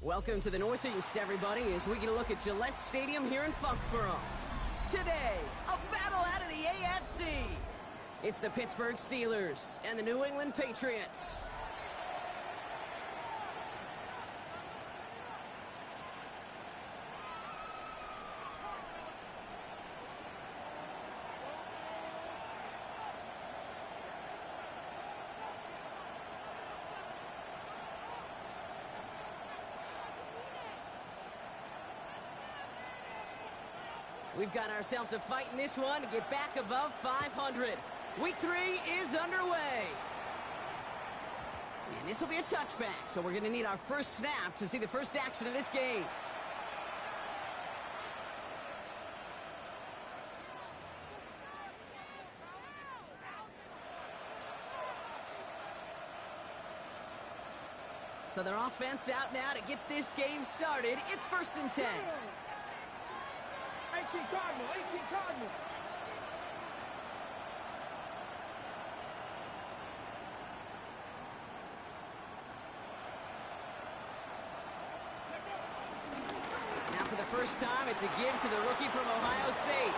Welcome to the Northeast, everybody, as we get a look at Gillette Stadium here in Foxborough. Today, a battle out of the AFC. It's the Pittsburgh Steelers and the New England Patriots. We've got ourselves a fight in this one to get back above 500. Week 3 is underway. And this will be a touchback, so we're going to need our first snap to see the first action of this game. So their offense out now to get this game started. It's 1st and 10. 18 Cardinal, 18 Cardinal. Now for the first time, it's a give to the rookie from Ohio State.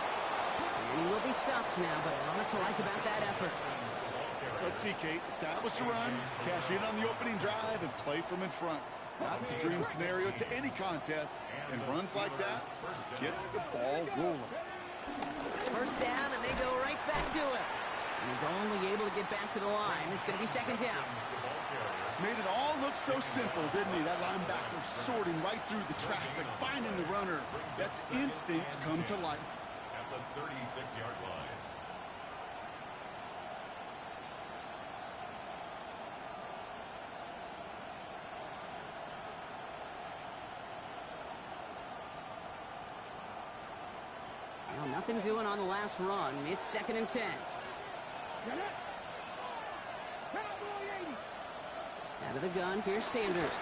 And he will be stopped now, but a lot to like about that effort. Let's see, Kate. Establish a run, cash in on the opening drive, and play from in front. That's a dream scenario to any contest, and runs like that gets the ball rolling. First down, and they go right back to him. And he's only able to get back to the line. It's going to be 2nd down. Made it all look so simple, didn't he? That linebacker sorting right through the traffic, finding the runner. That's instincts come to life. At the 36-yard line. Well, nothing doing on the last run. It's 2nd and 10. Out of the gun, here's Sanders.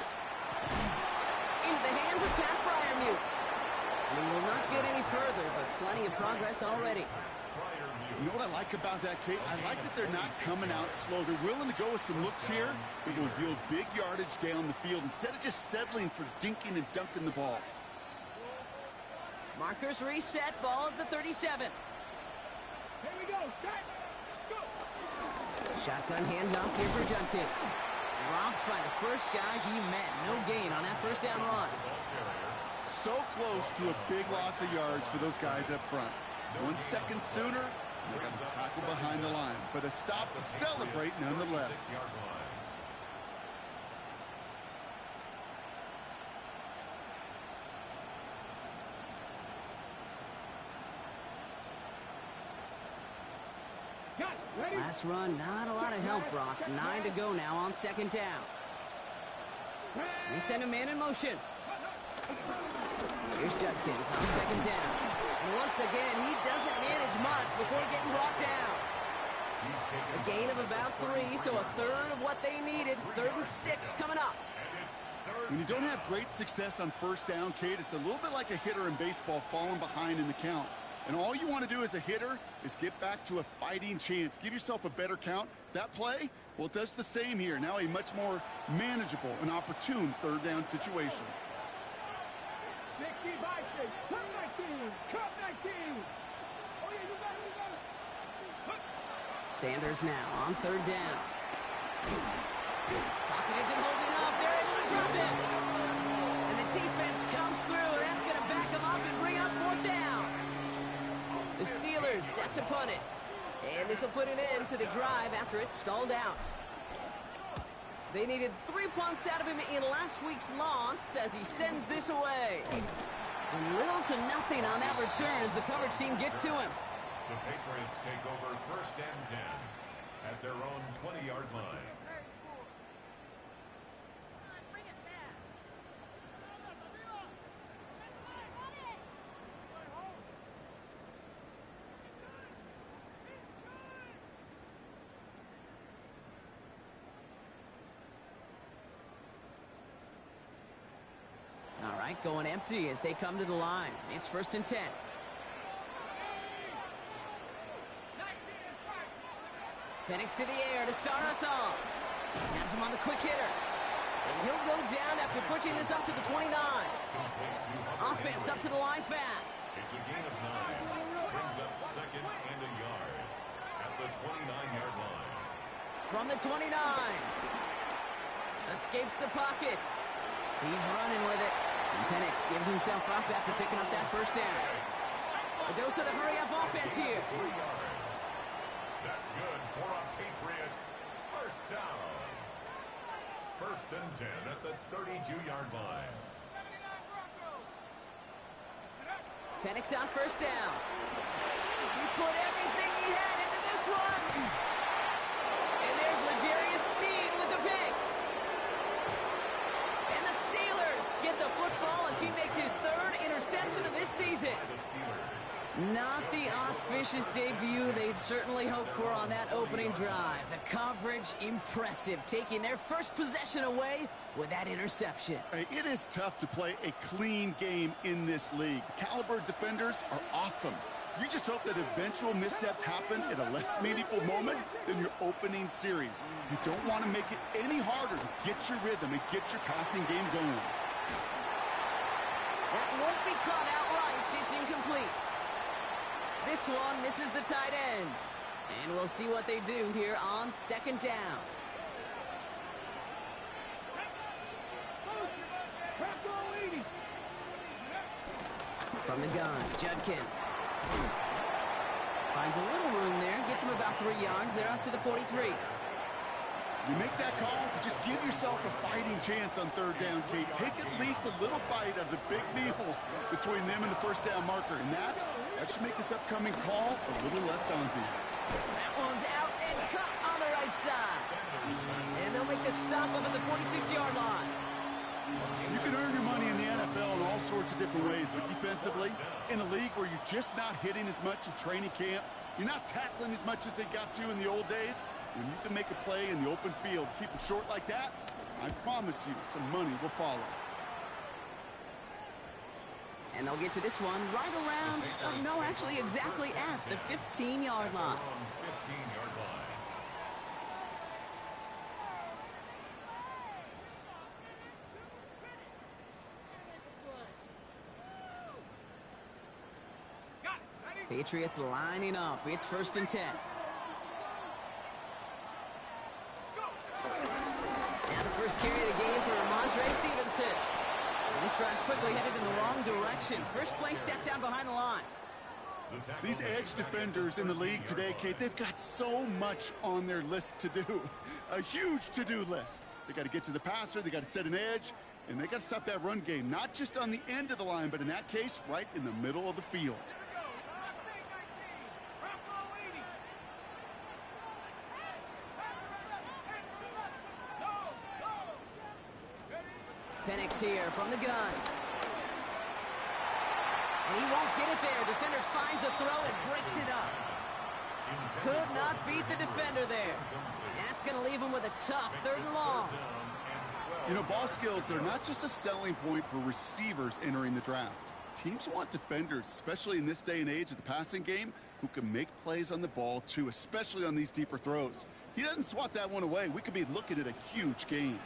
Into the hands of Pat Fryermuth. And he will not get any further, but plenty of progress already. You know what I like about that, Kate? I like that they're not coming out slow. They're willing to go with some looks here. It will yield big yardage down the field instead of just settling for dinking and dunking the ball. Markers reset, ball at the 37. Here we go, start. Go. Shotgun handoff here for Judkins. Dropped by the first guy he met. No gain on that first down run. So close to a big loss of yards for those guys up front. 1 second sooner, they got to tackle behind the line. But a stop to celebrate nonetheless. Last run, not a lot of help, Brock. 9 to go now on 2nd down. They send a man in motion. Here's Judkins on 2nd down. And once again, he doesn't manage much before getting brought down. A gain of about 3, so a third of what they needed. 3rd and 6 coming up. When you don't have great success on 1st down, Kate, it's a little bit like a hitter in baseball falling behind in the count. And all you want to do as a hitter is get back to a fighting chance. Give yourself a better count. That play, well, it does the same here. Now a much more manageable and opportune 3rd down situation. Sanders now on 3rd down. Pocket isn't holding up. They're able to drop him. And the defense comes through. That's going to back him up and bring up 4th down. The Steelers set to punt it. And this will put an end to the drive after it's stalled out. They needed 3 punts out of him in last week's loss as he sends this away. And little to nothing on that return as the coverage team gets to him. The Patriots take over 1st and 10 at their own 20-yard line. All right, going empty as they come to the line. It's 1st and 10. Penix to the air to start us off. Has him on the quick hitter. And he'll go down after pushing this up to the 29. Offense up to the line fast. It's a gain of 9. Brings up second and a yard at the 29-yard line. From the 29. Escapes the pocket. He's running with it. And Penix gives himself up after picking up that first down. A dose of the hurry-up offense here. 4 yards. That's good for a Patriots first down. First and 10 at the 32-yard line. Penix on first down. He put everything he had into this one. And there's L'Jarius Sneed with the pick. And the Steelers get the football as he makes his third interception of this season. Not the auspicious debut they'd certainly hoped for on that opening drive. The coverage, impressive, taking their first possession away with that interception. Hey, it is tough to play a clean game in this league. The caliber defenders are awesome. You just hope that eventual missteps happen at a less meaningful moment than your opening series. You don't want to make it any harder to get your rhythm and get your passing game going. That won't be caught outright. It's incomplete. This one misses the tight end. And we'll see what they do here on second down. From the gun, Judkins. Finds a little room there. Gets him about 3 yards. They're up to the 43. You make that call to just give yourself a fighting chance on third down, Kate. Take at least a little bite of the big meal between them and the first down marker. And that should make this upcoming call a little less daunting. That one's out and cut on the right side. And they'll make the stop up at the 46-yard line. You can earn your money in the NFL in all sorts of different ways, but defensively, in a league where you're just not hitting as much in training camp, you're not tackling as much as they got to in the old days, when you can make a play in the open field, keep it short like that, I promise you some money will follow. And they'll get to this one right around, no, actually exactly at the 15-yard line. 15-yard line. Patriots lining up. It's first and 10. Now the first carry of the game for Ramondre Stevenson. And this drive's quickly headed in the wrong direction. First play set down behind the line. These edge defenders in the league today, Kate, they've got so much on their list to do. A huge to-do list. They got to get to the passer, they got to set an edge, and they got to stop that run game. Not just on the end of the line, but in that case, right in the middle of the field. Penix here from the gun. And he won't get it there. Defender finds a throw and breaks it up. Could not beat the defender there. And that's going to leave him with a tough third and long. You know, ball skills are not just a selling point for receivers entering the draft. Teams want defenders, especially in this day and age of the passing game, who can make plays on the ball too, especially on these deeper throws. He doesn't swat that one away. We could be looking at a huge game.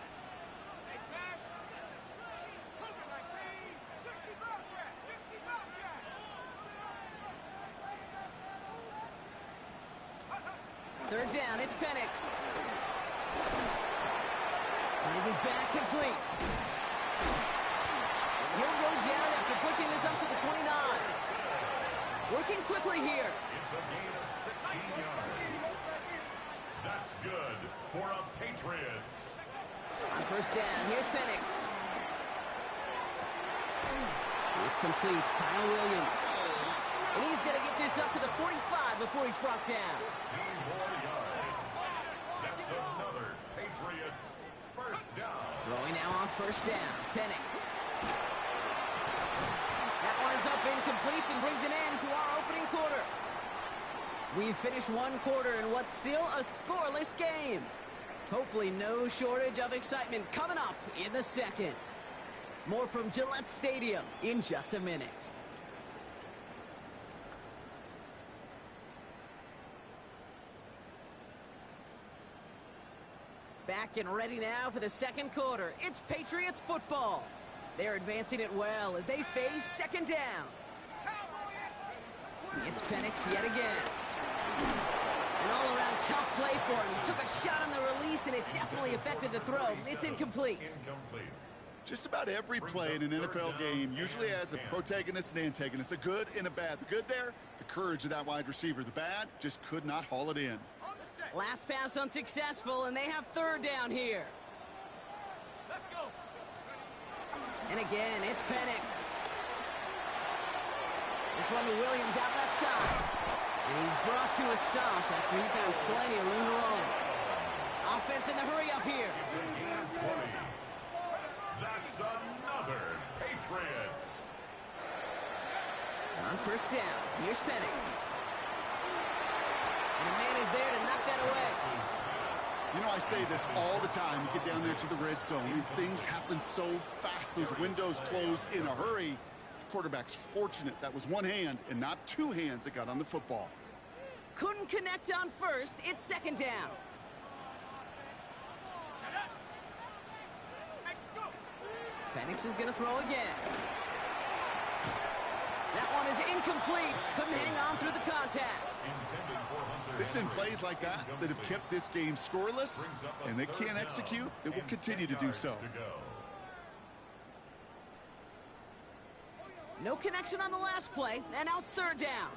Third down, it's Penix. Finds his back complete. And he'll go down after pushing this up to the 29. Working quickly here. It's a gain of 16 yards. That's good for a Patriots. On first down, here's Penix. It's complete. Kyle Williams. And he's going to get this up to the 45 before he's brought down. 15 more yards. That's another Patriots first down. Throwing now on first down. Penix. That winds up incomplete and brings an end to our opening quarter. We've finished one quarter in what's still a scoreless game. Hopefully no shortage of excitement coming up in the second. More from Gillette Stadium in just a minute. Back and ready now for the second quarter. It's Patriots football. They're advancing it well as they face second down. It's Penix yet again. An all-around tough play for him. He took a shot on the release, and it definitely affected the throw. It's incomplete. Just about every play in an NFL game usually has a protagonist and antagonist, a good and a bad. The good there, the courage of that wide receiver. The bad, just could not haul it in. Last pass unsuccessful, and they have third down here. Let's go. And again, it's Penix. This one to Williams out left side. And he's brought to a stop after he found plenty of room to roam. Offense in the hurry up here. That's another Patriots. On first down, here's Penix. And a man is there to knock that away. You know, I say this all the time. You get down there to the red zone, and things happen so fast. Those windows close in a hurry. Quarterback's fortunate that was one hand and not two hands that got on the football. Couldn't connect on first. It's second down. Penix is going to throw again. That one is incomplete. Couldn't hang on through the contact. It's been plays like that that have kept this game scoreless, and they can't execute. It will continue to do so. No connection on the last play, and now it's third down.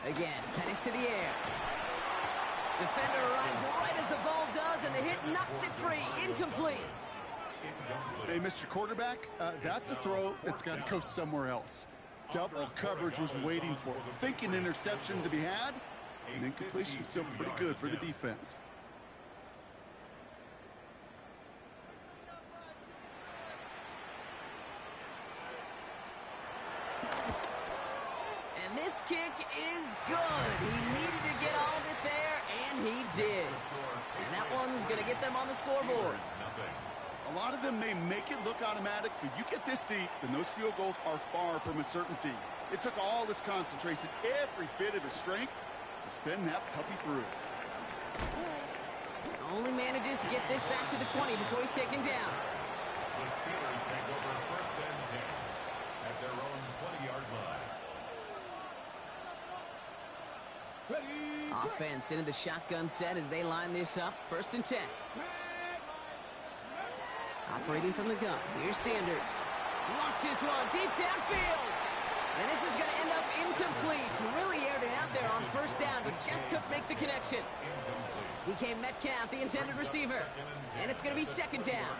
Again, Penix to the air. Defender arrives right as the ball does, and the hit knocks it free. Incomplete. Hey, Mr. Quarterback, that's a throw that's got to go somewhere else. Double coverage was waiting for it. Thinking interception to be had, and incompletion still pretty good for the defense. And this kick is good. He needed to get all of it there, and he did. And that one's going to get them on the scoreboard. A lot of them may make it look automatic, but you get this deep, and those field goals are far from a certainty. It took all his concentration, every bit of his strength, to send that puppy through. Only manages to get this back to the 20 before he's taken down. The Steelers take over first and 10 at their own 20-yard line. Offense into the shotgun set as they line this up. First and 10. Operating from the gun. Here's Sanders. Launches one deep downfield. And this is going to end up incomplete. Really aired it out there on first down, but just couldn't make the connection. DK Metcalf, the intended receiver. And it's going to be second down.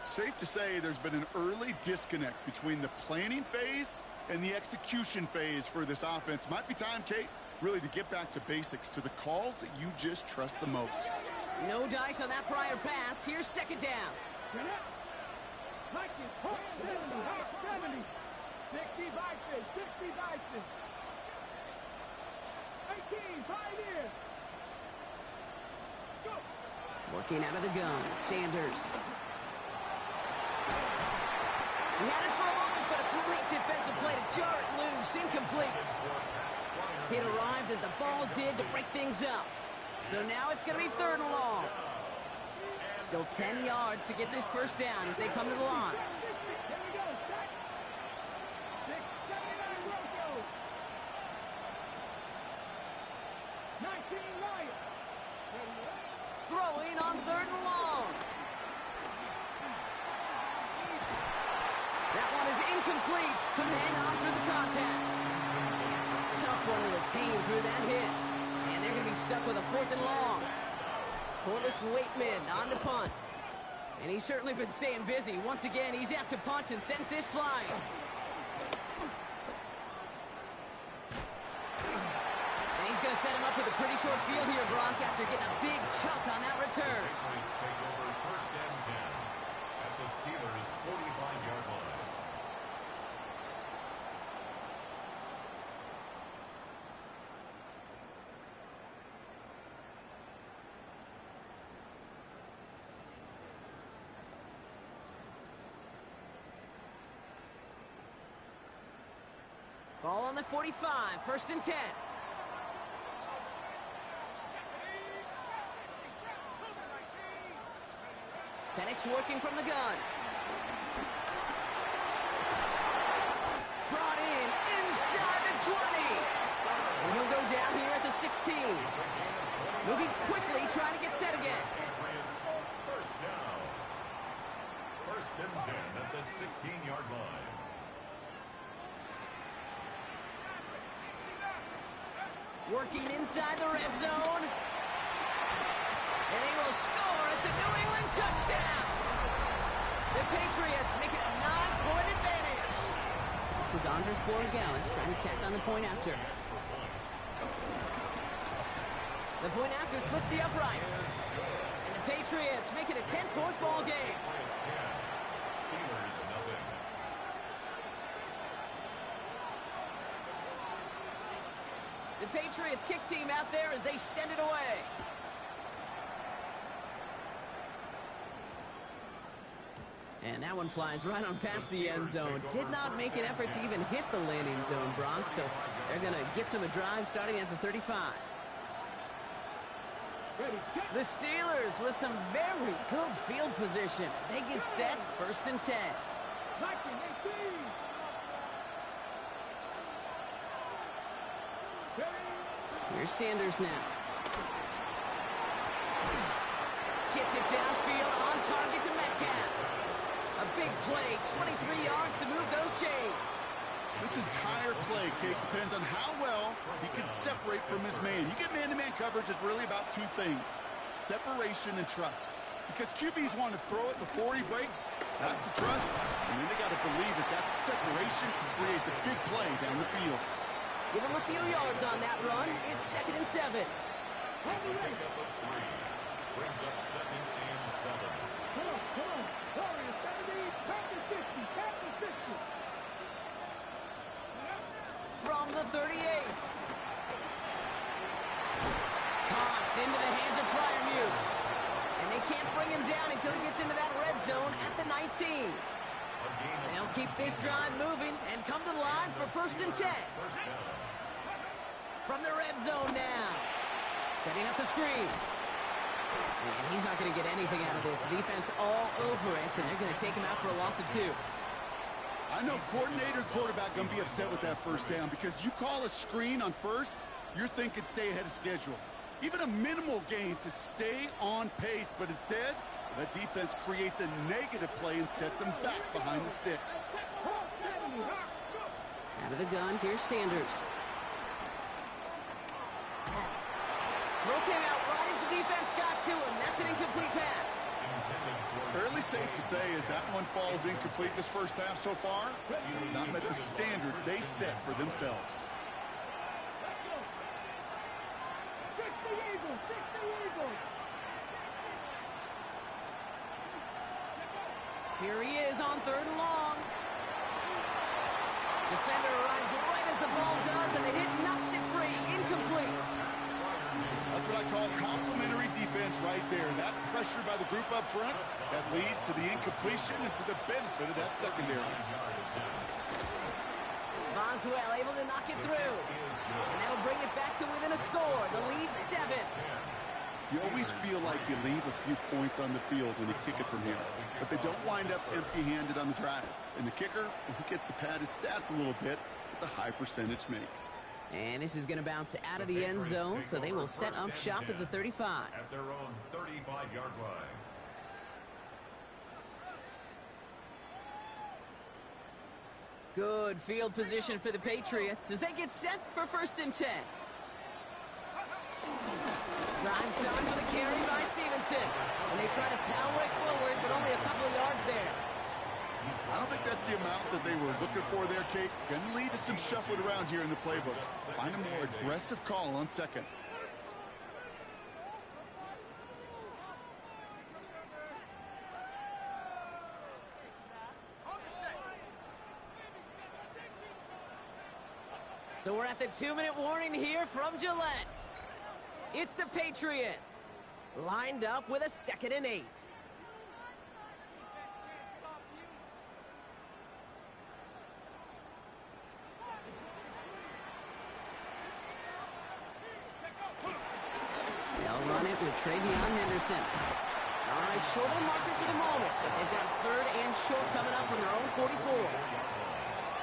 Safe to say there's been an early disconnect between the planning phase and the execution phase for this offense. Might be time, Kate, really to get back to basics, to the calls that you just trust the most. No dice on that prior pass. Here's second down. 70, 60 vices, 60 vices. 18, pioneer. Go. Working out of the gun, Sanders. He had it for a moment, but a great defensive play to jar it loose. Incomplete. It arrived as the ball did to break things up. So now it's going to be third and long. Still 10 yards to get this first down as they come to the line. Here we go, set. 679 Broncos. 19 Lions. Throwing on third and long. That one is incomplete. Couldn't hang on through the contact. Tough one to retain through that hit. And they're going to be stuck with a fourth and long. Corliss Waitman on to punt. And he's certainly been staying busy. Once again, he's out to punt and sends this flying. And he's going to set him up with a pretty short field here, Brock, after getting a big chunk on that return. Patriots take over first and 10 at the Steelers' 45-yard line. Ball on the 45, 1st and 10. Penix working from the gun. Brought in inside the 20. And he'll go down here at the 16. Moving quickly, trying to get set again. Patriots, first down. 1st and 10 at the 16-yard line. Working inside the red zone. And they will score. It's a New England touchdown. The Patriots make it a 9-point advantage. This is Andres Borregales trying to tack on the point after. The point after splits the uprights. And the Patriots make it a 10-point ball game. Steelers, nothing. The Patriots kick team out there as they send it away. And that one flies right on past the end zone. Did not make an effort to even hit the landing zone, Brock. So they're going to gift him a drive starting at the 35. The Steelers with some very good field position as they get set 1st and 10. Here's Sanders now. Gets it downfield on target to Metcalf. A big play, 23 yards to move those chains. This entire play, Kate, depends on how well he can separate from his man. You get man-to-man coverage, it's really about two things: separation and trust. Because QBs want to throw it before he breaks. That's the trust. And then they got to believe that that separation can create the big play down the field. Give him a few yards on that run. It's 2nd and 7. It's a pickup of 3. Brings up 2nd and 7. Come on. Warriors 70, back to 60, back to 60. From the 38. Caught into the hands of Fryermuth. And they can't bring him down until he gets into that red zone at the 19. They'll keep this drive moving and come to the line for 1st and 10. From the red zone now. Setting up the screen. And he's not going to get anything out of this. The defense all over it, and they're going to take him out for a loss of 2. I know coordinator, quarterback going to be upset with that 1st down because you call a screen on 1st, you're thinking stay ahead of schedule. Even a minimal gain to stay on pace, but instead, that defense creates a negative play and sets them back behind the sticks. Out of the gun, here's Sanders. Throw came out right as the defense got to him. That's an incomplete pass. Fairly safe to say as that one falls incomplete this 1st half so far. It's not met the standard they set for themselves. Here he is on 3rd and long. Defender arrives right as the ball does, and the hit knocks it free. Incomplete. That's what I call complimentary defense right there. That pressure by the group up front, that leads to the incompletion and to the benefit of that secondary. Boswell able to knock it through. And that'll bring it back to within a score. The lead 7. You always feel like you leave a few points on the field when you kick it from here. But they don't wind up empty-handed on the drive. And the kicker, he gets to pad his stats a little bit with the high percentage make. And this is going to bounce out of the end zone, so they will set up shop at the 35. At their own 35-yard line. Good field position for the Patriots as they get set for 1st and 10. Drive starts with a carry by Stevenson. And they try to power it forward, but only a couple of yards there. I don't think that's the amount that they were looking for there, Kate. Going to lead to some shuffling around here in the playbook. Find a more aggressive call on 2nd. So we're at the 2-minute warning here from Gillette. It's the Patriots, lined up with a 2nd and 8. Travion Henderson. All right, short of the marker for the moment, but they've got 3rd and short coming up from their own 44.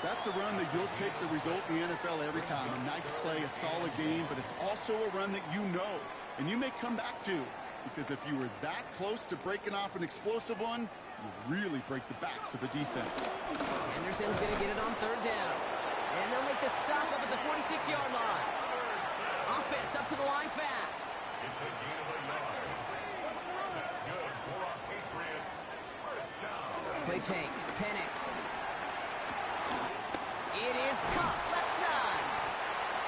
That's a run that you'll take the result in the NFL every time. A nice play, a solid game, but it's also a run that you know, and you may come back to, because if you were that close to breaking off an explosive one, you really break the backs of a defense. Henderson's going to get it on 3rd down. And they'll make the stop up at the 46-yard line. Offense up to the line fast. It's a gain of a yard. That's good for our Patriots. First down. Play fake. Penix. It is Cup, left side.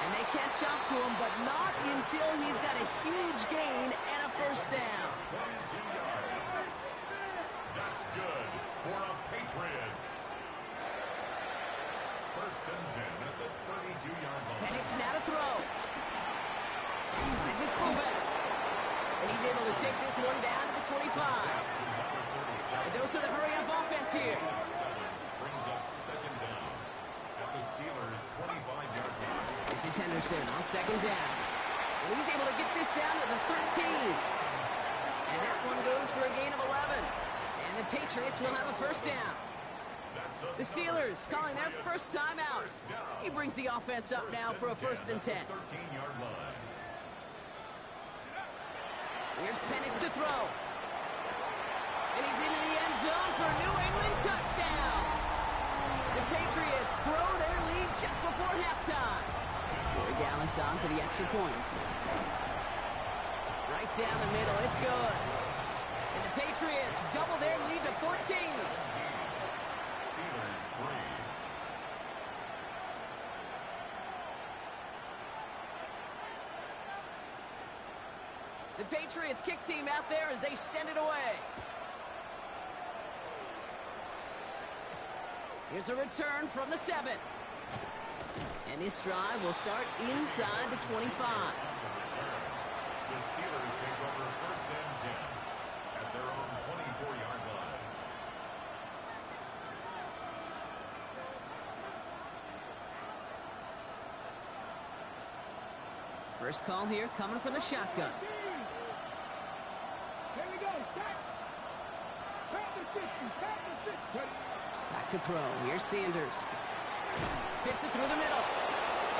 And they catch up to him, but not until he's got a huge gain and a first down. 22 yards. That's good for our Patriots. First and 10 at the 32-yard line. Penix now to throw. Finds his fullback. And he's able to take this one down to the 25. A dose of the hurry-up offense here. Brings up 2nd down at the Steelers' 25-yard line. This is Henderson on 2nd down. And he's able to get this down to the 13. And that one goes for a gain of 11. And the Patriots will have a first down. The Steelers calling their first time out. He brings the offense up now for a 1st and 10. 13-yard line. Here's Penix to throw. And he's into the end zone for a New England touchdown. The Patriots grow their lead just before halftime. Corey Gallis on for the extra points. Right down the middle, it's good. And the Patriots double their lead to 14. Steelers 3. The Patriots kick team out there as they send it away. Here's a return from the 7. And this drive will start inside the 25. The Steelers take over 1st and 10 at their own 24-yard line. First call here coming from the shotgun. Here we go. Back. Back to 60. Back to 60. Back to throw. Here's Sanders. Fits it through the middle.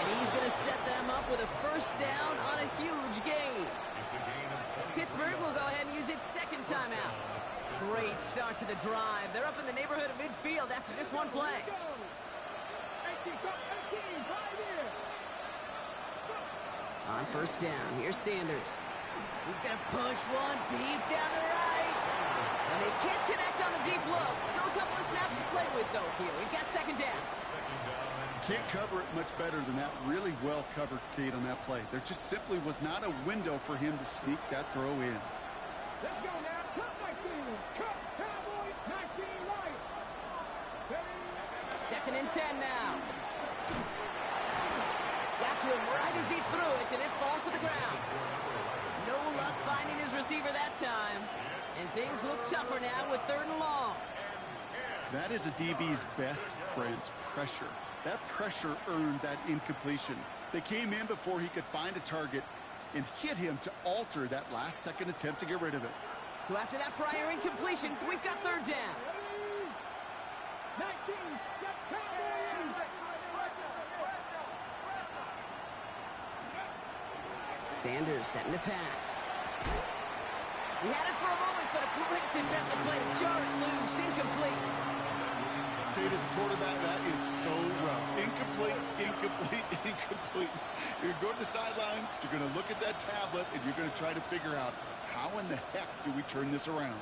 And he's going to set them up with a first down on a huge gain. It's a gain of 20. Pittsburgh will go ahead and use its 2nd timeout. Great start to the drive. They're up in the neighborhood of midfield after just one play. 18, 18, right here. On first down, here's Sanders. He's going to push one deep down the right. And they can't connect on the deep look. Still a couple of snaps to play with, though, here. We've got 2nd down. Can't cover it much better than that. Really well covered, Kate, on that play. There just simply was not a window for him to sneak that throw in. Let's go now. Cut my team. Cut Cowboys. 19 Lions. 2nd and 10 now. Got to him right as he threw it, and it falls to the ground. No luck finding his receiver that time. And things look tougher now with 3rd and long. That is a DB's best friend, pressure. That pressure earned that incompletion. They came in before he could find a target and hit him to alter that last-second attempt to get rid of it. So after that prior incompletion, we've got 3rd down. 19. Get Cowboys. Sanders setting the pass. He had it for a moment, but a great defensive play to jar it loose. Incomplete. Kate, as a quarterback, that is so rough. Incomplete, incomplete, incomplete. You're going to go to the sidelines, you're going to look at that tablet, and you're going to try to figure out, how in the heck do we turn this around?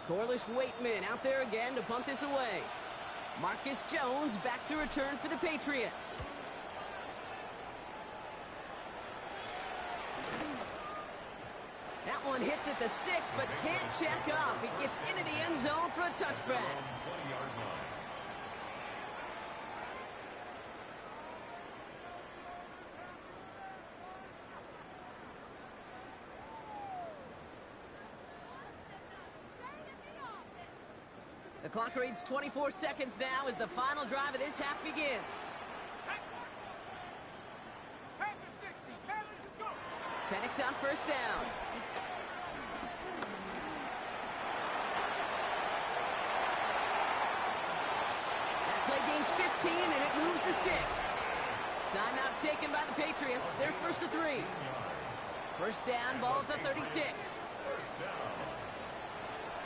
Corliss Waitman out there again to punt this away. Marcus Jones back to return for the Patriots. That one hits at the 6, but can't check up. It gets into the end zone for a touchback. 20-yard line. The clock reads 24 seconds now as the final drive of this half begins. Penix on first down. That play gains 15, and it moves the sticks. Timeout taken by the Patriots. They're first to 3. First down, ball at the 36. First down.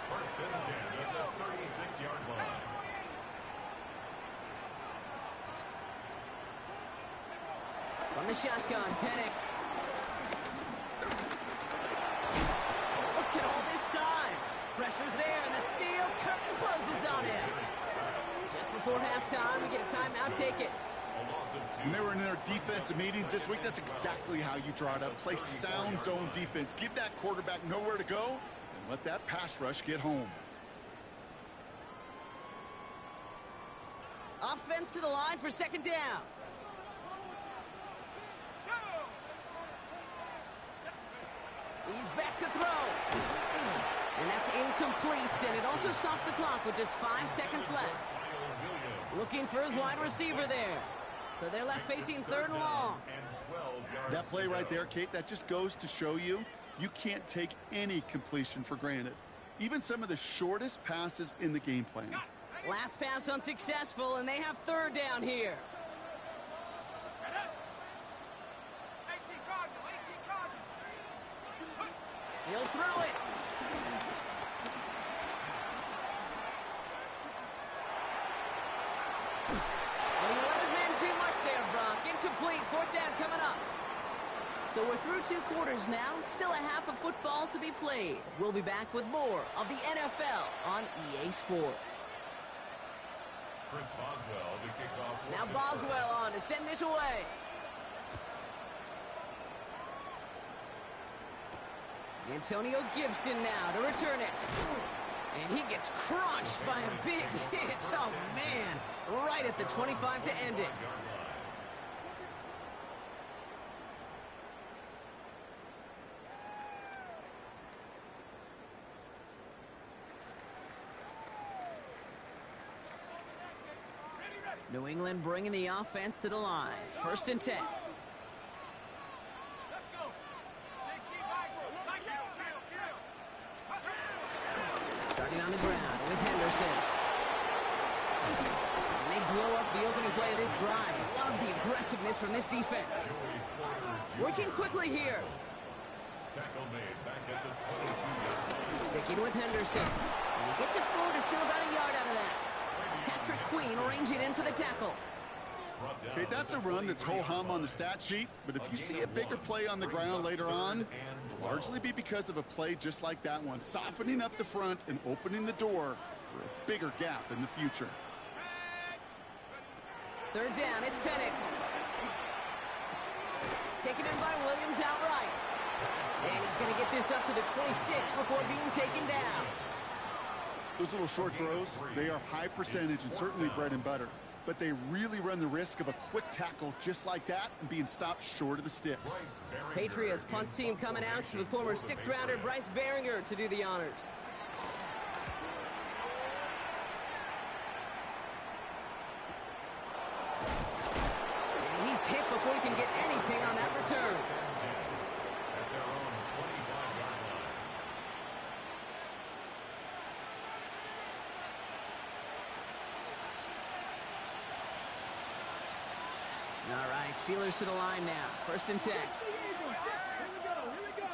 First and 10 at the 36-yard line. From the shotgun, Penix. Look at all this time. Pressure's there, and the steel curtain closes on him. Just before halftime, we get a timeout. Take it. When they were in their defensive meetings this week, that's exactly how you draw it up. Play sound zone defense. Give that quarterback nowhere to go, and let that pass rush get home. Offense to the line for second down. He's back to throw. And that's incomplete, and it also stops the clock with just 5 seconds left. Looking for his wide receiver there. So they're left facing third and long. That play right there, Kate, that just goes to show you can't take any completion for granted. Even some of the shortest passes in the game plan. Last pass unsuccessful, and they have third down here. He'll throw it. And he let his man too much there, Brock. Incomplete. Fourth down coming up. So we're through 2 quarters now. Still a half of football to be played. We'll be back with more of the NFL on EA Sports. Chris Boswell to kick off. Now Boswell on to send this away. Antonio Gibson now to return it. And he gets crunched by a big hit. Oh, man. Right at the 25 to end it. New England bringing the offense to the line. First and 10. Starting on the ground with Henderson. And they blow up the opening play of this drive. Love the aggressiveness from this defense. Working quickly here. Tackle made back at the 22. Sticking with Henderson. And he gets it forward to still about a yard out of that. Patrick Queen ranging in for the tackle. Okay, that's a run that's ho-hum on the stat sheet, but if you see a bigger play on the ground later on, it'll largely be because of a play just like that one, softening up the front and opening the door for a bigger gap in the future. Third down, it's Penix. Taken in by Williams outright. And he's going to get this up to the 26 before being taken down. Those little short throws, they are high percentage and certainly bread and butter. But they really run the risk of a quick tackle just like that and being stopped short of the sticks. Patriots punt team coming out for the former 6th-rounder Bryce Behringer to do the honors. And he's hit before he can get anything on that return. At their own 25-yard line. All right, Steelers to the line now. First and 10. Here we go.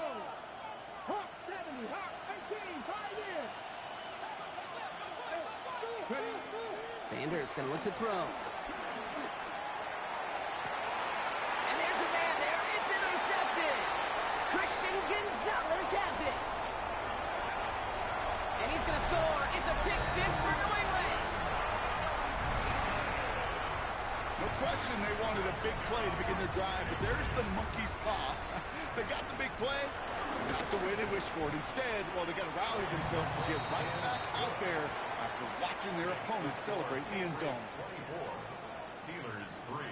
Hawk 70, Hawk 18, 5 in. Sanders going to look to throw. And there's a man there. It's intercepted. Christian Gonzalez has it. And he's going to score. It's a pick 6 for New England. No question they wanted a big play to begin their drive, but there's the monkey's paw. They got the big play, not the way they wished for it. Instead, well, they got to rally themselves to get right back out there after watching their opponents celebrate in the end zone. 24. Steelers 3.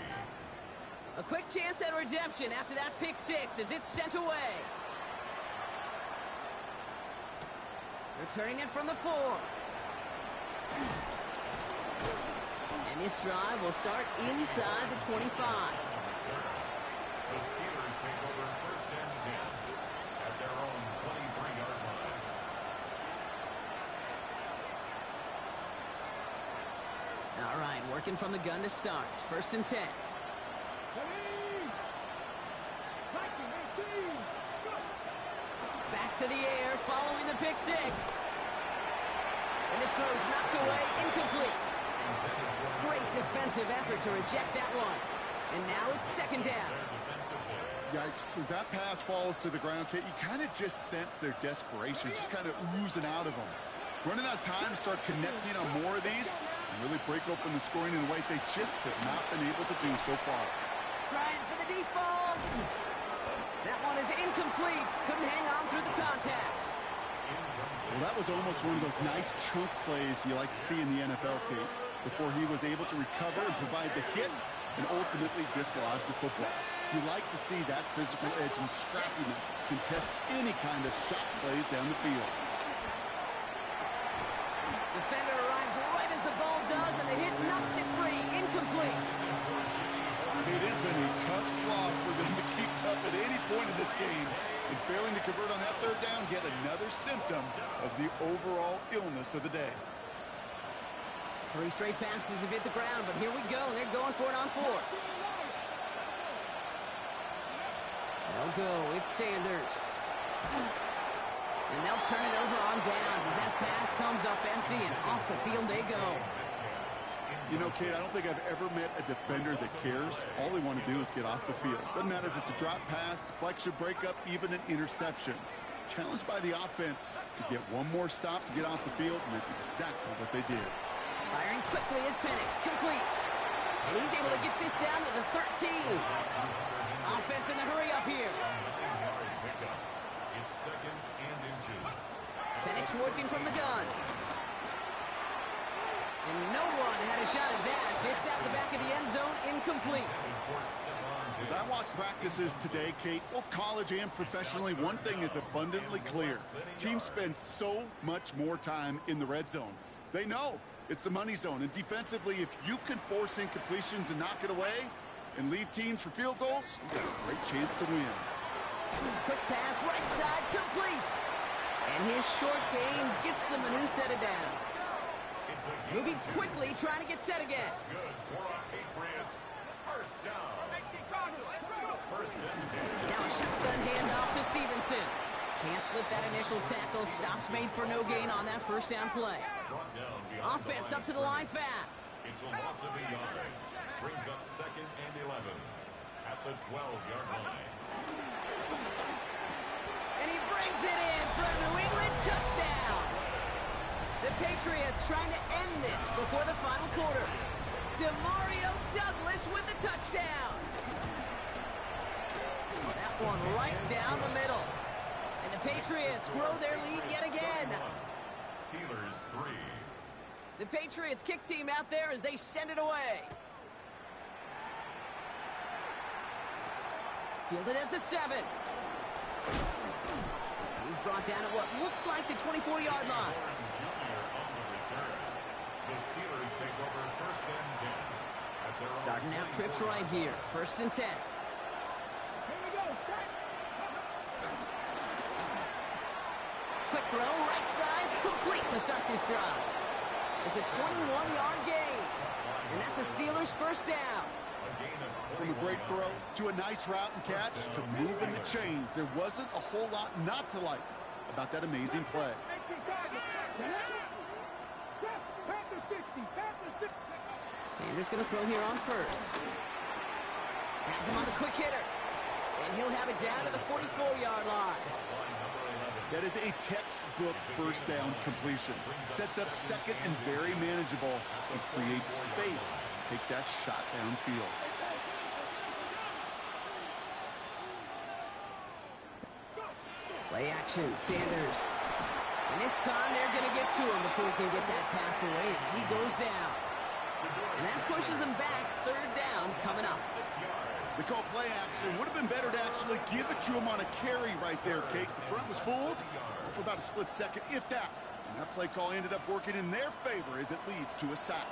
A quick chance at redemption after that pick 6 as it's sent away. Returning it from the 4. And this drive will start inside the 25. The Steelers take over first and 10. All right, working from the gun to start. 1st and 10. Back to the air, following the pick six. And this throw's knocked away, incomplete. Great defensive effort to reject that one. And now it's 2nd down. Yikes, as that pass falls to the ground, Kate, you kind of just sense their desperation, just kind of oozing out of them. Running out of time to start connecting on more of these and really break open the scoring in a way they just have not been able to do so far. Trying for the deep ball. That one is incomplete. Couldn't hang on through the contact. Well, that was almost one of those nice chunk plays you like to see in the NFL, Kate, before he was able to recover and provide the hit and ultimately dislodge the football. You like to see that physical edge and scrappiness to contest any kind of shot plays down the field. Defender arrives right as the ball does, and the hit knocks it free. Incomplete. It has been a tough slog for them to keep up at any point in this game. And failing to convert on that 3rd down, yet another symptom of the overall illness of the day. 3 straight passes have hit the ground, but here we go. They're going for it on 4th. They'll go. It's Sanders. And they'll turn it over on downs as that pass comes up empty, and off the field they go. You know, Kate, I don't think I've ever met a defender that cares. All they want to do is get off the field. Doesn't matter if it's a drop pass, deflection, breakup, even an interception. Challenged by the offense to get one more stop to get off the field, and that's exactly what they did. Firing quickly is Penix, complete. And he's able to get this down to the 13. Offense in the hurry up here. It's 2nd and inches. Penix working from the gun. And no one had a shot at that. It's out the back of the end zone, incomplete. As I watch practices today, Kate, both college and professionally, one thing is abundantly clear. Teams spend so much more time in the red zone. They know it's the money zone. And defensively, if you can force incompletions and knock it away and leave teams for field goals, you've got a great chance to win. Quick pass, right side, complete. And his short game gets them a new set of downs. Moving quickly, trying to get set again. That's good for our Patriots. 1st down. 1st and 10. Now a shotgun handoff to Stevenson. Can't slip that initial tackle. Stops made for no gain on that 1st down play. Brought down beyond Offense the up to the line fast. It's a loss of a yard. Brings up 2nd and 11 at the 12-yard line. And he brings it in for a New England touchdown. The Patriots trying to end this before the final quarter. Demario Douglas with the touchdown. That one right down the middle. And the Patriots grow their lead yet again. Steelers 3. The Patriots kick team out there as they send it away. Fielded at the 7. He's brought down at what looks like the 24-yard line. The Steelers take over 1st and 10. At their Starting out trips right here. 1st and 10. Here we go. Quick throw, right side, complete to start this drive. It's a 21-yard gain. And that's a Steelers 1st down. From a great throw to a nice route and catch to moving the chains, there wasn't a whole lot not to like about that amazing play. Sanders going to throw here on 1st. Has him on the quick hitter. And he'll have it down to the 44-yard line. That is a textbook 1st down completion. Sets up 2nd and very manageable and creates space to take that shot downfield. Play action, Sanders. And this time they're going to get to him before he can get that pass away as he goes down. And that pushes him back. 3rd down coming up. They call play action. Would have been better to actually give it to him on a carry right there, Kate. The front was fooled for about a split second, if that. And that play call ended up working in their favor as it leads to a sack.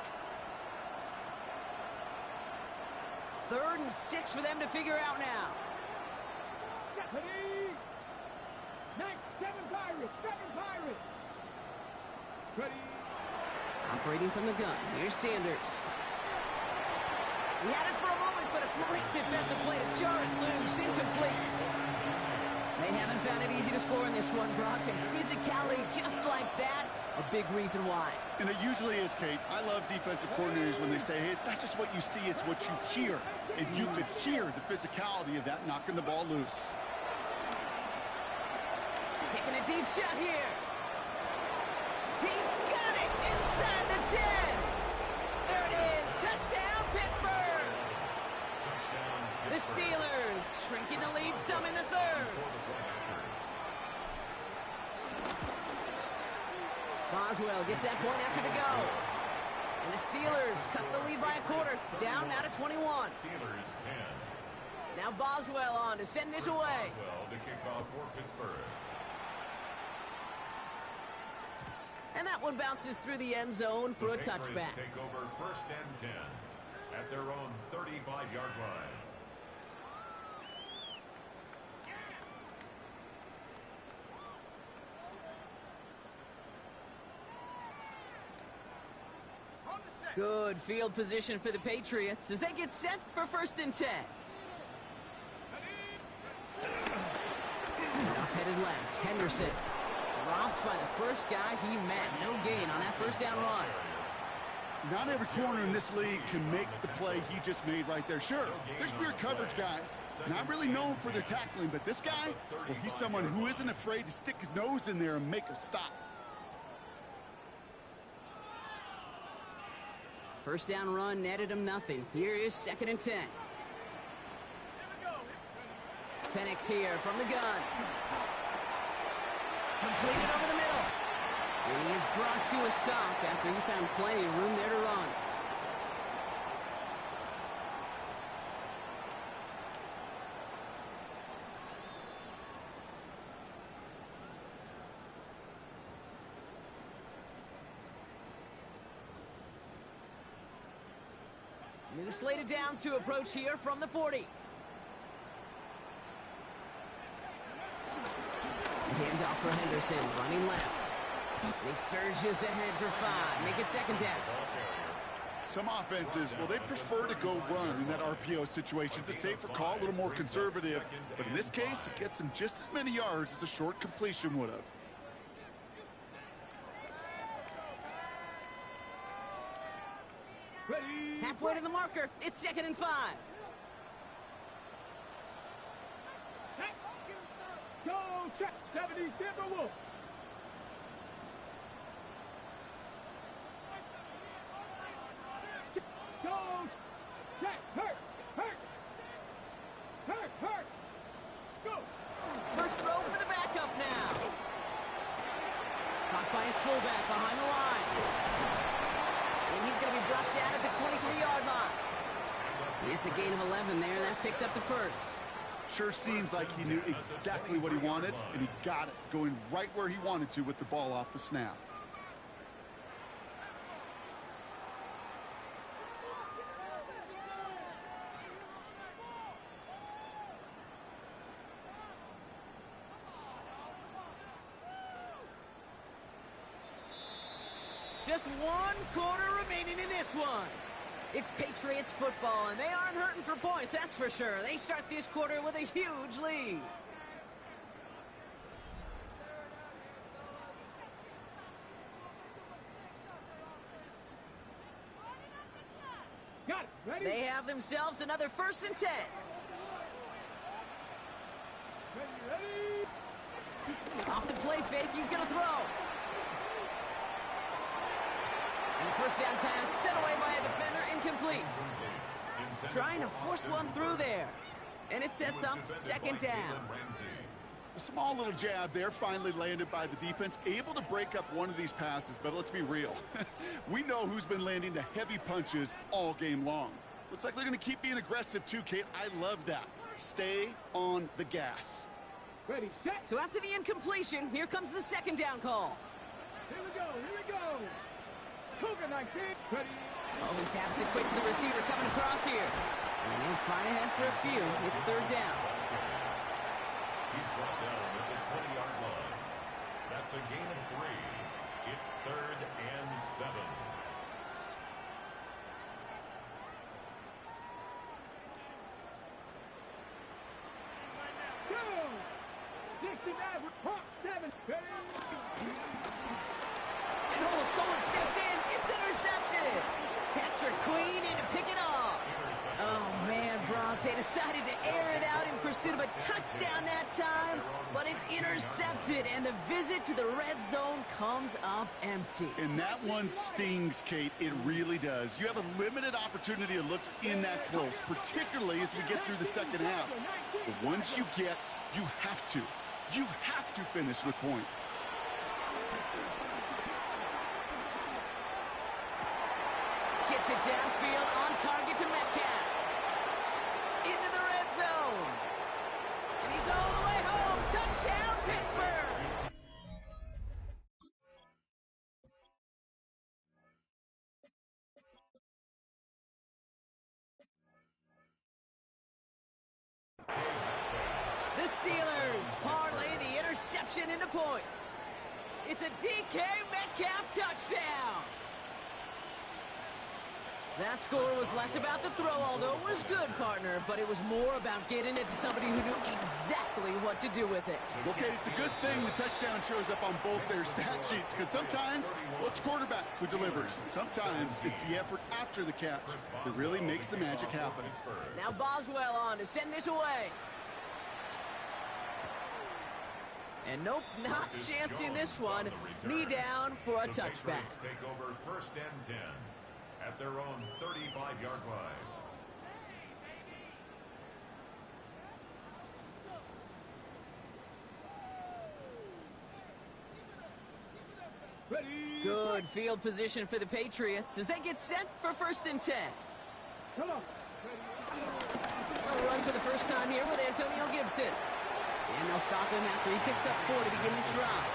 3rd and 6 for them to figure out now. Operating from the gun. Here's Sanders. He had it for a moment, but a great defensive play to jar it loose. Incomplete. They haven't found it easy to score in this one, Brock, and physicality just like that, a big reason why. And it usually is, Kate. I love defensive coordinators when they say, hey, it's not just what you see, it's what you hear. And you could hear the physicality of that knocking the ball loose. Taking a deep shot here. He's got it inside the 10. There it is. Touchdown, Pittsburgh. The Steelers shrinking the lead some in the third. Boswell gets that point after to go. And the Steelers cut the lead by a quarter, down now to 21. Steelers 10. Now Boswell on to send this away. Boswell to kick off for Pittsburgh. And that one bounces through the end zone for a touchback. Take over 1st and 10 at their own 35-yard line. Good field position for the Patriots as they get set for 1st and 10. Off headed left, Henderson. Dropped by the first guy he met. No gain on that first down run. Not every corner in this league can make the play he just made right there. Sure, there's pure coverage guys. Not really known for their tackling, but this guy, well, he's someone who isn't afraid to stick his nose in there and make a stop. First down run netted him nothing. Here is 2nd and 10. Penix here from the gun. Completed over the middle. And he is brought to a stop after he found plenty of room there to run. New slated downs to approach here from the 40. Handoff for Henderson, running left. And he surges ahead for 5. Make it 2nd down. Some offenses, well, they prefer to go run in that RPO situation. It's a safer call, a little more conservative. But in this case, it gets him just as many yards as a short completion would have. Ready. Halfway to the marker. It's 2nd and 5. Go, check, 70, Timberwolves. Go, check, hurt. Go. First throw for the backup now. Caught by his fullback behind the line. And he's going to be brought down at the 23-yard line. It's a gain of 11 there. That picks up the first. Sure seems like he knew exactly what he wanted, and he got it, going right where he wanted to with the ball off the snap. Just 1 quarter remaining in this one. It's Patriots football, and they aren't hurting for points, that's for sure. They start this quarter with a huge lead. Got it. Ready. They have themselves another 1st and 10. Ready. Off the play fake, he's going to throw. And the first down pass set away by a defender, incomplete. Trying to force one through there. And it sets up 2nd down. A small little jab there, finally landed by the defense, able to break up one of these passes, but let's be real. We know who's been landing the heavy punches all game long. Looks like they're going to keep being aggressive too, Kate. I love that. Stay on the gas. Ready, set. So after the incompletion, here comes the 2nd down call. Here we go. Cougar 19. Ready. Oh, he taps it quick to the receiver coming across here. And they'll fly ahead for a few. It's 3rd down. He's brought down at the 20-yard line. That's a gain of 3. It's 3rd and 7. Houston average. Pump 7. And oh, someone stepped in. It's intercepted. Patrick Queen in to pick it off. Oh, man, Brock, they decided to air it out in pursuit of a touchdown that time, but it's intercepted, and the visit to the red zone comes up empty. And that one stings, Kate. It really does. You have a limited opportunity that looks in that close, particularly as we get through the second half. But once you get, you have to finish with points. Gets it downfield, on target to Metcalf. Into the red zone. And he's all the way home. Touchdown, Pittsburgh. The Steelers parlay the interception into points. It's a DK Metcalf touchdown. That score was less about the throw, although it was good, partner, but it was more about getting it to somebody who knew exactly what to do with it. Okay, it's a good thing the touchdown shows up on both their stat sheets, because sometimes, well, it's quarterback who delivers. And sometimes it's the effort after the catch that really makes the magic happen. Now Boswell on to send this away. And nope, not chancing this one. Knee down for a touchback. Take over 1st and 10 at their own 35-yard line. Good field position for the Patriots as they get set for 1st and 10. Come on. They'll run for the first time here with Antonio Gibson. And they'll stop him after he picks up 4 to begin this drive.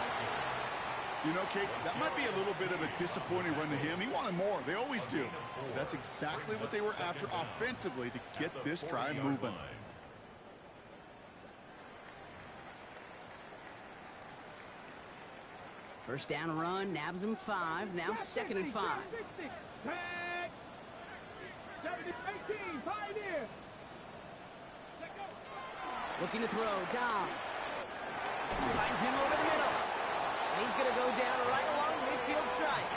You know, Kate, that might be a little bit of a disappointing run to him. He wanted more. They always do. But that's exactly what they were after offensively to get this drive moving. First down run, nabs him 5. Now 2nd and 5. 18, Pioneer. Looking to throw, Dobbs. Finds him over the middle. And he's going to go down right along the midfield stripe.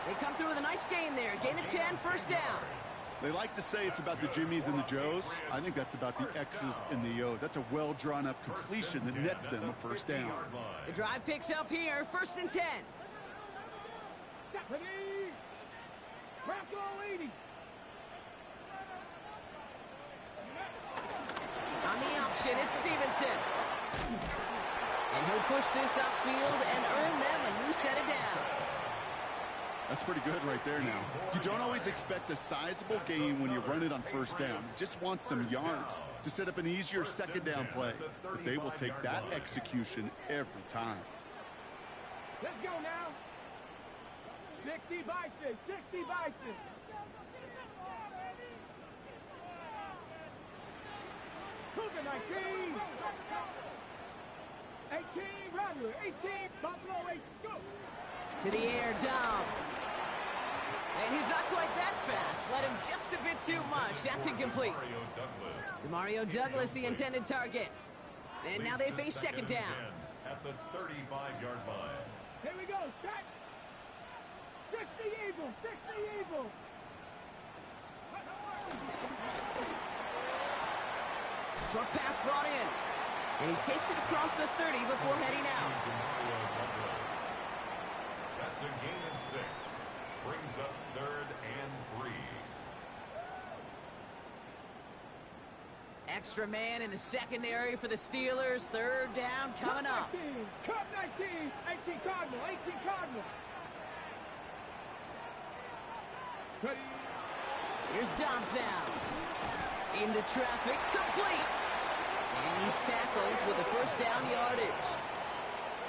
They come through with a nice gain there. Gain of 10, first down. They like to say it's about the Jimmies and the Joes. I think that's about the X's and the O's. That's a well-drawn-up completion that nets them a first down. The drive picks up here, 1st and 10. On the option, it's Stevenson. And he'll push this upfield and earn them a new set of downs. That's pretty good right there now. You don't always expect a sizable gain when you run it on first down. You just want some yards to set up an easier 2nd down play. But they will take that execution every time. Let's go now. 60 by 6, 60 by 6. Cougar 19. 18, Rodler. 18, Buffalo 8, go. To the air, Dobbs. And he's not quite that fast. Let him just a bit too much. That's incomplete. Demario Douglas, the intended target. And now they face 2nd down. At the 35-yard line. Here we go, set. 60 Eagles, 60 Eagles. Short pass brought in. And he takes it across the 30 before heading out. That's a gain of 6. Brings up 3rd and 3. Extra man in the secondary for the Steelers. 3rd down coming up. Cut 19, 18 Cardinal, 18 Cardinal. Here's Dobbs now. Into traffic, complete. And he's tackled with the first down yardage.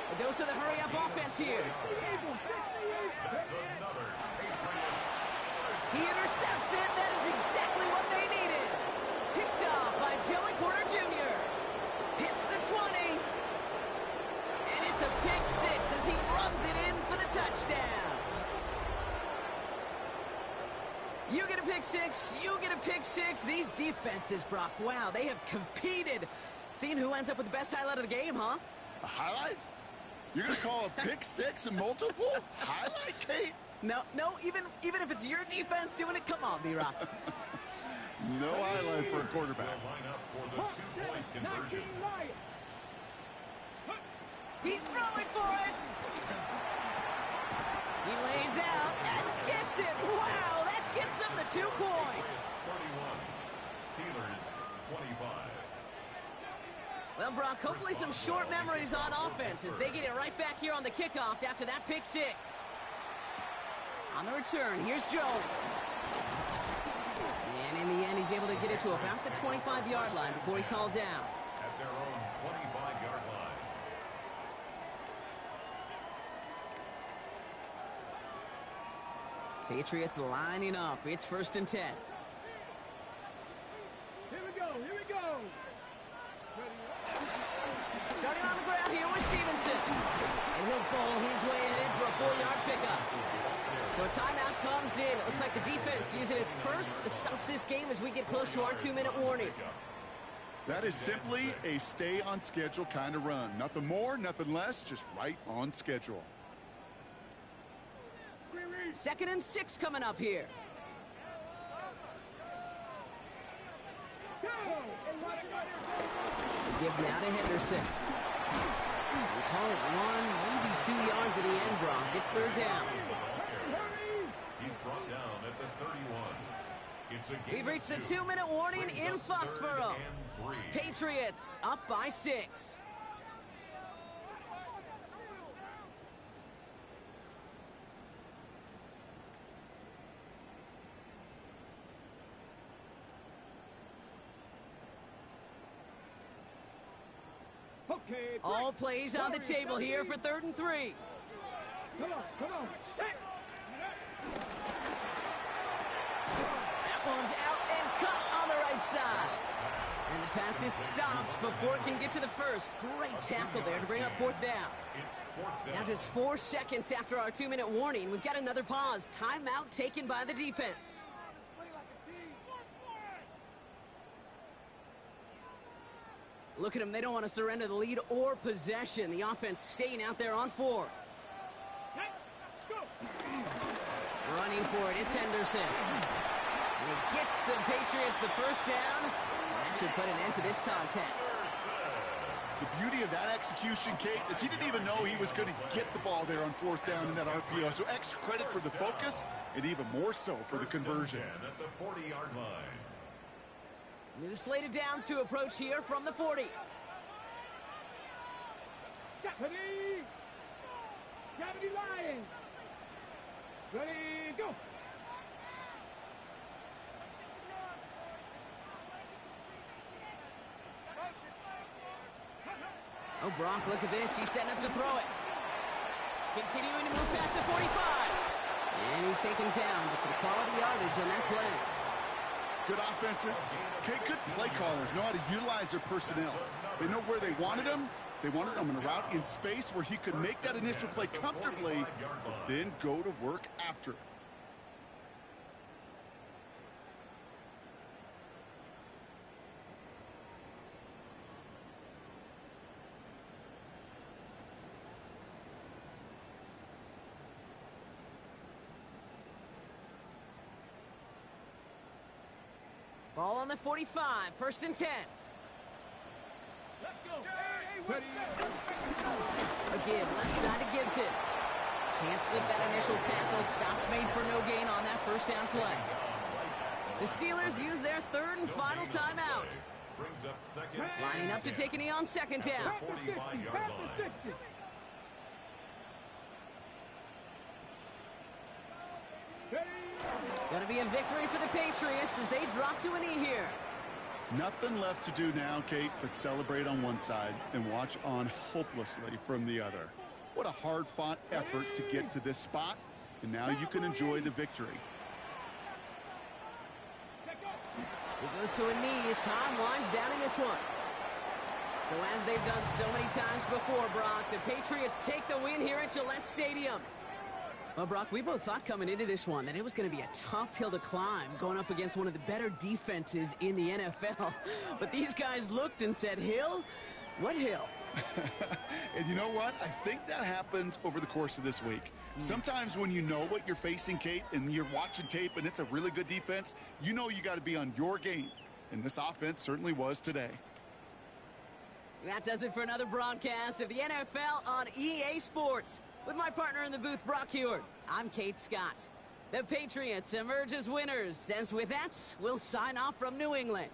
A dose of the hurry-up offense here. That's another Patriots. He intercepts it. That is exactly what they needed. Picked off by Joey Porter Jr. Hits the 20. And it's a pick 6 as he runs it in for the touchdown. You get a pick 6, you get a pick 6. These defenses, Brock, wow, they have competed Seeing who ends up with the best highlight of the game, huh? A highlight? You're going to call a pick six and multiple? Highlight, Kate? No, even if it's your defense doing it, come on, B-Rock. No highlight for a quarterback. Line up for the two-point conversion. He's throwing for it! He lays out and gets it! Wow, that gets him the 2 points! 31. Steelers 25. Well, Brock, hopefully some short memories on offense as they get it right back here on the kickoff after that pick six. On the return, here's Jones. And in the end, he's able to get it to about the 25-yard line before he's hauled down. At their own 25-yard line. Patriots lining up. It's 1st and 10. Here we go, here we go. Starting on the ground here with Stevenson. And he'll bowl his way in for a 4-yard pickup. So a timeout comes in. It looks like the defense using its first stops this game as we get close to our 2-minute warning. That is simply a stay-on-schedule kind of run. Nothing more, nothing less, just right on schedule. 2nd and 6 coming up here. Give now to Henderson. We call it 1, maybe 2 yards at the end, Brock. It's 3rd down. He's brought down at the 31. It's a game. We've reached the 2-minute warning in Foxborough. Patriots up by 6. Okay. All plays on the table here for 3rd and 3. Come on, come on. That one's out and cut on the right side. And the pass is stopped before it can get to the first. Great tackle there to bring up 4th down. It's 4th down. Now just 4 seconds after our 2-minute warning, we've got another pause. Timeout taken by the defense. Look at them. They don't want to surrender the lead or possession. The offense staying out there on 4. Running for it. It's Henderson. And he gets the Patriots the 1st down. And that should put an end to this contest. The beauty of that execution, Kate, is he didn't even know he was going to get the ball there on 4th down in that RPO. So extra credit for the focus and even more so for the conversion. At the 40-yard line. New slated downs to approach here from the 40. Ready? Gravity Lions. Ready, go. Oh, Brock, look at this. He's setting up to throw it. Continuing to move past the 45. And he's taken down, but some quality yardage on that play. Good offenses. Okay, good play callers know how to utilize their personnel. They know where they wanted them. They wanted them in a route in space where he could make that initial play comfortably, but then go to work after it. Ball on the 45, 1st and 10. Let's go. Ready? A give, left side to Gibson. Can't slip that initial tackle. Stops made for no gain on that 1st down play. The Steelers use their 3rd and final timeout. Brings up 2nd. Lining up to take a knee on 2nd down. 45-yard line. Going to be a victory for the Patriots as they drop to a knee here. Nothing left to do now, Kate, but celebrate on one side and watch on hopelessly from the other. What a hard-fought effort to get to this spot, and now you can enjoy the victory. It goes to a knee as time winds down in this one. So as they've done so many times before, Brock, the Patriots take the win here at Gillette Stadium. Well, Brock, we both thought coming into this one that it was going to be a tough hill to climb going up against one of the better defenses in the NFL. But these guys looked and said, Hill? What hill? And you know what? I think that happened over the course of this week. Sometimes when you know what you're facing, Kate, and you're watching tape and it's a really good defense, you know you got to be on your game. And this offense certainly was today. That does it for another broadcast of the NFL on EA Sports. With my partner in the booth, Brock Heward, I'm Kate Scott. The Patriots emerge as winners, as with that, we'll sign off from New England.